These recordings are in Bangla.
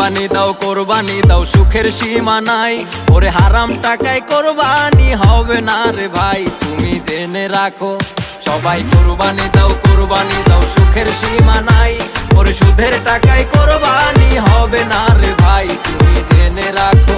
কোরবানি দাও সুখের সীমা নাই। ওরে হারাম টাকায় কোরবানি হবে না রে ভাই, তুমি জেনে রাখো। সবাই কোরবানি দাও সুখের সীমা নাই। ওরে সুদের টাকায় কোরবানি হবে না রে ভাই, তুমি জেনে রাখো।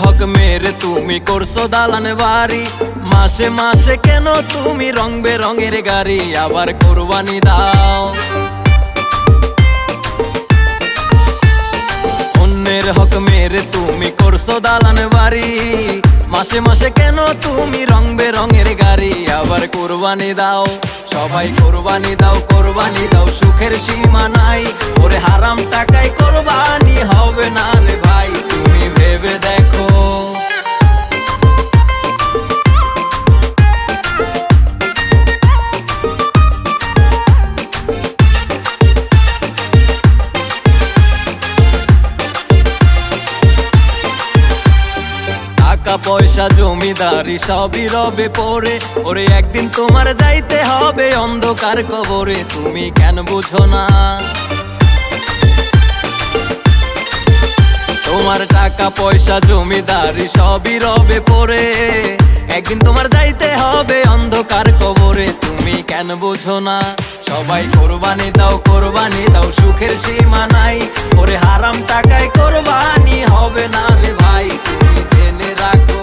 হক মেরে তুমি করছো দালান বাড়ি, মাসে মাসে কেন তুমি রং বেরঙের গাড়ি আবার কোরবানি দাও। অন্যের হক মেরে তুমি করছো দালান বাড়ি, মাসে মাসে কেন তুমি রং বেরঙের গাড়ি আবার কোরবানি দাও। সবাই কোরবানি দাও সুখের সীমা নাই। ওরে হারাম টাকায় কোরবানি হবে না রে ভাই, তুমি ভেবে দেখো। টাকা পয়সা জমিদারি সবই রবে পড়ে, ওরে একদিন তোমার যাইতে হবে অন্ধকার কবরে, তুমি কেন বুঝো না? তোমার টাকা পয়সা জমিদারি সবই রবে পড়ে, একদিন তোমার যাইতে হবে অন্ধকার কবরে, তুমি কেন বুঝো না? সবাই কোরবানি দাও সুখের সীমা নাই। ওরে হারাম টাকায় কোরবানি হবে না রে ভাই, তুমি জেনে রাখো।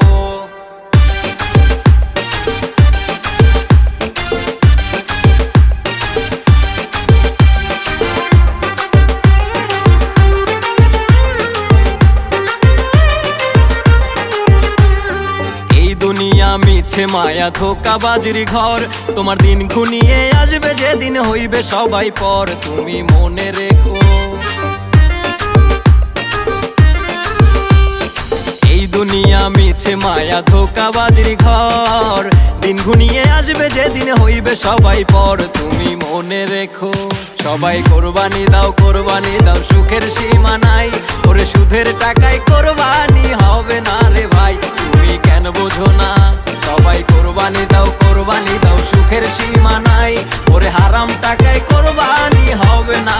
দুনিয়া মিছে মায়া ধোঁকাবাজির ঘর, তোমার দিন ঘনিয়ে আসবে যেদিন হইবে সবাই পর, তুমি মনে রেখো। এই দুনিয়া মিছে মায়া ধোঁকাবাজির ঘর, দিন ঘনিয়ে আসবে যেদিন হইবে সবাই পর, তুমি মনে রেখো। সবাই কোরবানি দাও সুখের সীমা নাই। ওরে সুদের টাকায় কোরবানি হবে না রে ভাই, তুমি কেন বোঝো না? সবাই কোরবানি দাও সুখের সীমা নাই। ওরে হারাম টাকায় কোরবানি হবে না